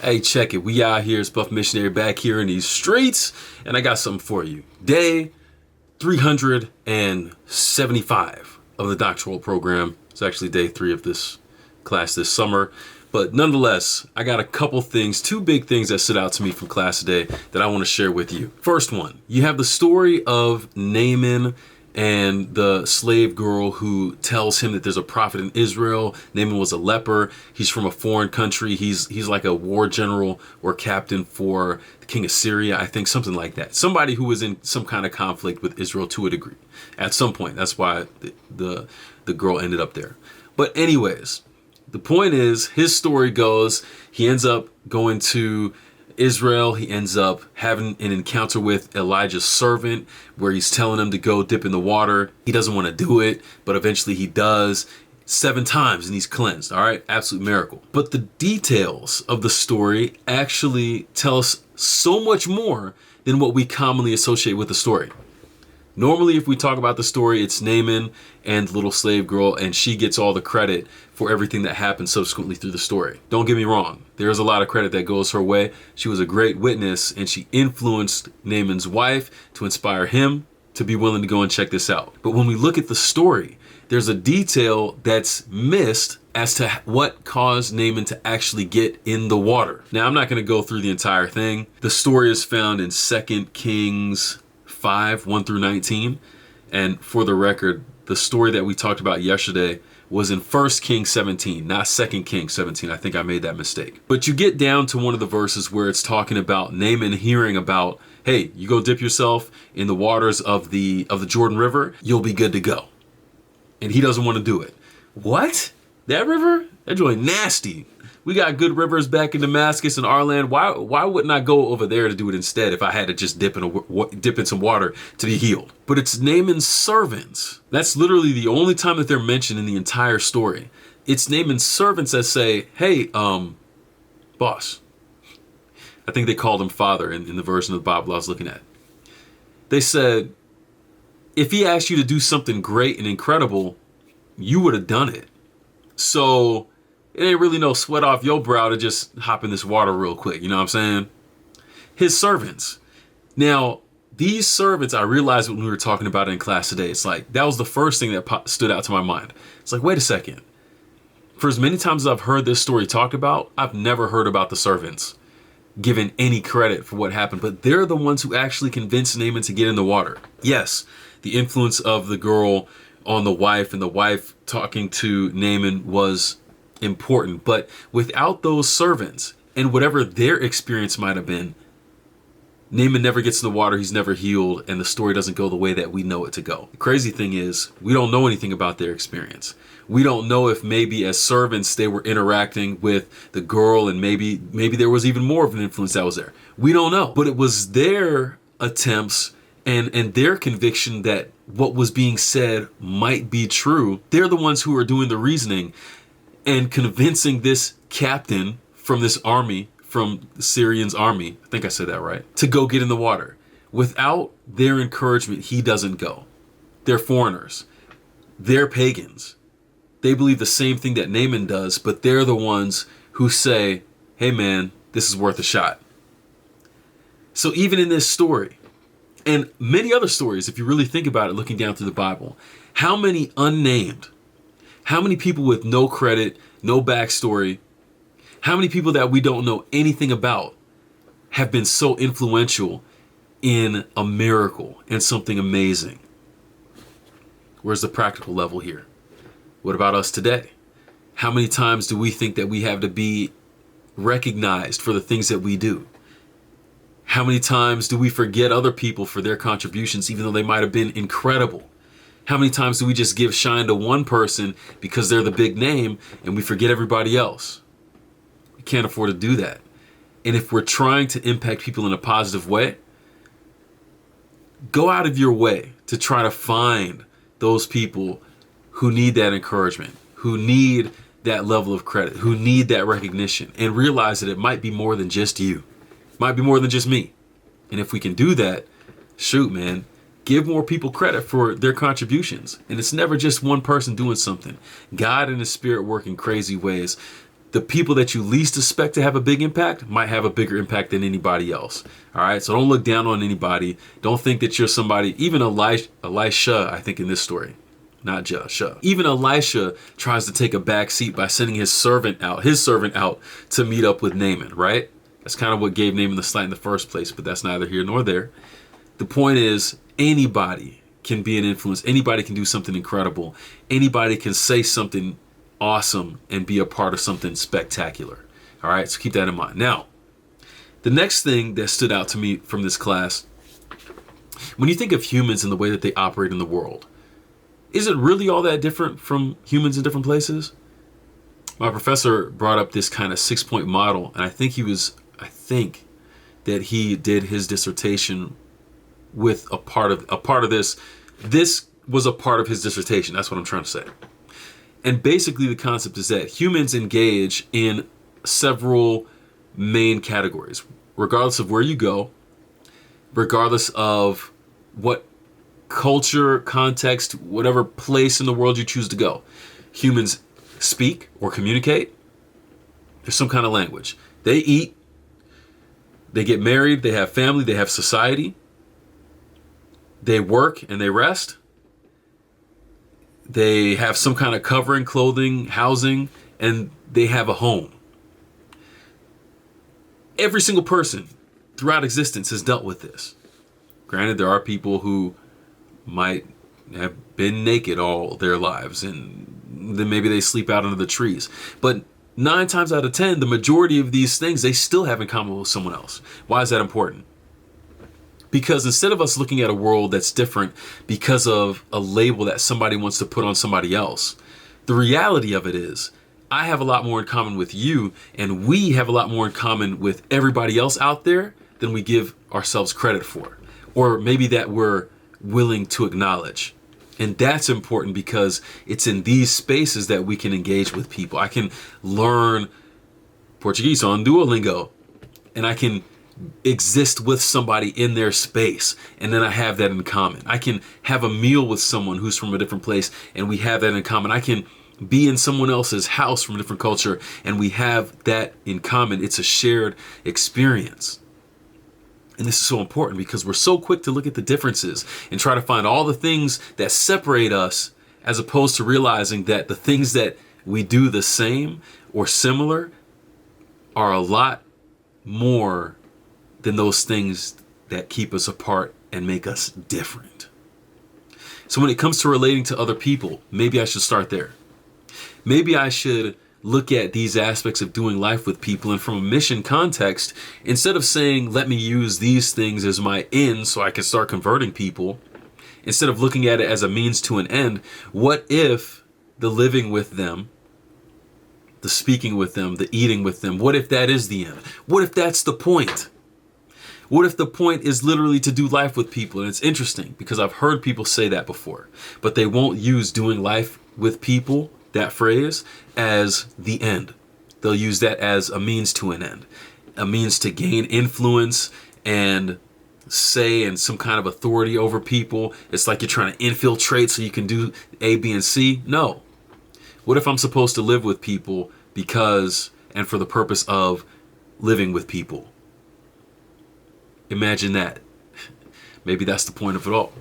Hey, check it. We out here. It's Buff Missionary back here in these streets. And I got something for you. Day 375 of the Doctoral program. It's actually day 3 of this class this summer. But nonetheless, I got a couple things, 2 big things that stood out to me from class today that I want to share with you. First one, you have the story of Naaman and the slave girl who tells him that there's a prophet in Israel. Naaman was a leper. He's from a foreign country. He's like a war general or captain for the king of Syria, I think, something like that. Somebody who was in some kind of conflict with Israel to a degree at some point. That's why the girl ended up there. But anyways, the point is, his story goes, he ends up going to Israel. He ends up having an encounter with Elijah's servant where he's telling him to go dip in the water. He doesn't want to do it, but eventually he does 7 times and he's cleansed. All right, absolute miracle. But the details of the story actually tell us so much more than what we commonly associate with the story. Normally, if we talk about the story, it's Naaman and the little slave girl, and she gets all the credit for everything that happened subsequently through the story. Don't get me wrong. There's a lot of credit that goes her way. She was a great witness, and she influenced Naaman's wife to inspire him to be willing to go and check this out. But when we look at the story, there's a detail that's missed as to what caused Naaman to actually get in the water. Now, I'm not going to go through the entire thing. The story is found in 2 Kings 5, 1 through 19. And for the record, the story that we talked about yesterday was in 1 Kings 17, not 2 Kings 17. I think I made that mistake. But you get down to one of the verses where it's talking about Naaman hearing about, hey, you go dip yourself in the waters of the Jordan River, you'll be good to go. And he doesn't want to do it. What? That river? That joint nasty. We got good rivers back in Damascus and our land. Why wouldn't I go over there to do it instead if I had to just dip in some water to be healed? But it's Naaman's servants. That's literally the only time that they're mentioned in the entire story. It's Naaman's servants that say, hey, boss. I think they called him father in the version of the Bible I was looking at. They said, if he asked you to do something great and incredible, you would have done it. So it ain't really no sweat off your brow to just hop in this water real quick. You know what I'm saying? His servants. Now, these servants, I realized when we were talking about it in class today, it's like, that was the first thing that stood out to my mind. It's like, wait a second. For as many times as I've heard this story talked about, I've never heard about the servants given any credit for what happened, but they're the ones who actually convinced Naaman to get in the water. Yes, the influence of the girl on the wife and the wife talking to Naaman was important, but without those servants and whatever their experience might have been, Naaman never gets in the water, he's never healed, and the story doesn't go the way that we know it to go. The crazy thing is, we don't know anything about their experience. We don't know if maybe as servants they were interacting with the girl and maybe there was even more of an influence that was there. We don't know, but it was their attempts and their conviction that what was being said might be true. They're the ones who are doing the reasoning and convincing this captain from this army, from the Syrian's army, I think I said that right, to go get in the water. Without their encouragement, he doesn't go. They're foreigners. They're pagans. They believe the same thing that Naaman does, but they're the ones who say, hey man, this is worth a shot. So even in this story, and many other stories, if you really think about it, looking down through the Bible, how many unnamed, how many people with no credit, no backstory, how many people that we don't know anything about have been so influential in a miracle and something amazing? Where's the practical level here? What about us today? How many times do we think that we have to be recognized for the things that we do? How many times do we forget other people for their contributions, even though they might have been incredible? How many times do we just give shine to one person because they're the big name and we forget everybody else? We can't afford to do that. And if we're trying to impact people in a positive way, go out of your way to try to find those people who need that encouragement, who need that level of credit, who need that recognition, and realize that it might be more than just you. It might be more than just me. And if we can do that, shoot, man, give more people credit for their contributions. And it's never just one person doing something. God and His Spirit work in crazy ways. the people that you least expect to have a big impact might have a bigger impact than anybody else. All right. So don't look down on anybody. Don't think that you're somebody. Even Elisha, I think in this story, not Joshua. Even Elisha tries to take a back seat by sending his servant out to meet up with Naaman, right? That's kind of what gave Naaman the slight in the first place, but that's neither here nor there. The point is, anybody can be an influence. Anybody can do something incredible. Anybody can say something awesome and be a part of something spectacular. All right, so keep that in mind. Now, the next thing that stood out to me from this class, when you think of humans and the way that they operate in the world, is it really all that different from humans in different places? My professor brought up this kind of 6-point model, and I think that he did his dissertation with a part of this. This was a part of his dissertation. That's what I'm trying to say. And basically the concept is that humans engage in several main categories, regardless of where you go, regardless of what culture, context, whatever place in the world you choose to go. Humans speak or communicate. There's some kind of language. They eat. They get married. They have family. They have society. They work and they rest. They have some kind of covering, clothing, housing, and they have a home. Every single person throughout existence has dealt with this. Granted, there are people who might have been naked all their lives, and then maybe they sleep out under the trees. But 9 times out of 10, the majority of these things they still have in common with someone else. Why is that important? Because instead of us looking at a world that's different because of a label that somebody wants to put on somebody else, the reality of it is I have a lot more in common with you, and we have a lot more in common with everybody else out there than we give ourselves credit for, or maybe that we're willing to acknowledge. And that's important because it's in these spaces that we can engage with people. I can learn Portuguese on Duolingo, and I can exist with somebody in their space, and then I have that in common. I can have a meal with someone who's from a different place, and we have that in common. I can be in someone else's house from a different culture, and we have that in common. It's a shared experience. And this is so important because we're so quick to look at the differences and try to find all the things that separate us, as opposed to realizing that the things that we do the same or similar are a lot more than those things that keep us apart and make us different. So when it comes to relating to other people, maybe I should start there. Maybe I should look at these aspects of doing life with people, and from a mission context, instead of saying, let me use these things as my end so I can start converting people, instead of looking at it as a means to an end, what if the living with them, the speaking with them, the eating with them, what if that is the end? What if that's the point? What if the point is literally to do life with people? And it's interesting because I've heard people say that before, but they won't use doing life with people, that phrase, as the end. They'll use that as a means to an end, a means to gain influence and say and some kind of authority over people. It's like you're trying to infiltrate so you can do A, B, and C. No. What if I'm supposed to live with people because and for the purpose of living with people? Imagine that. Maybe that's the point of it all.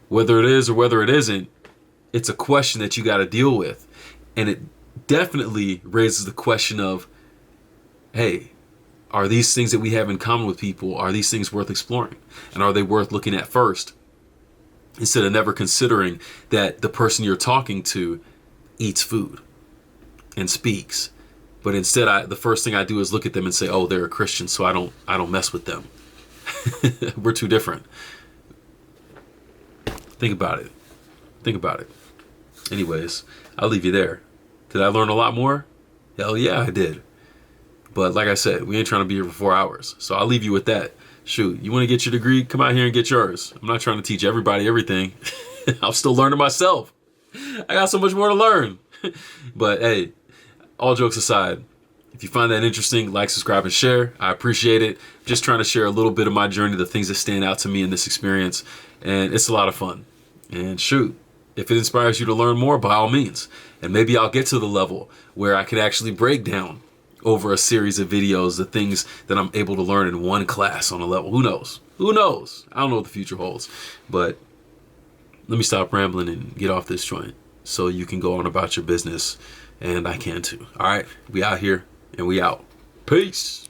Whether it is or whether it isn't, it's a question that you got to deal with. And it definitely raises the question of, hey, are these things that we have in common with people, are these things worth exploring? And are they worth looking at first? Instead of never considering that the person you're talking to eats food and speaks. But instead, the first thing I do is look at them and say, oh, they're a Christian, so I don't mess with them. We're too different. Think about it. Think about it. Anyways, I'll leave you there. Did I learn a lot more? Hell yeah, I did. But like I said, we ain't trying to be here for 4 hours. So I'll leave you with that. Shoot, you want to get your degree? Come out here and get yours. I'm not trying to teach everybody everything. I'm still learning myself. I got so much more to learn. But hey, all jokes aside, if you find that interesting, like, subscribe, and share. I appreciate it. Just trying to share a little bit of my journey, the things that stand out to me in this experience. And it's a lot of fun. And shoot, If it inspires you to learn more, by all means. And maybe I'll get to the level where I can actually break down over a series of videos the things that I'm able to learn in one class on a level. Who knows? Who knows? I don't know what the future holds. But let me stop rambling and get off this joint so you can go on about your business, and I can too. All right? We out here and we out. Peace.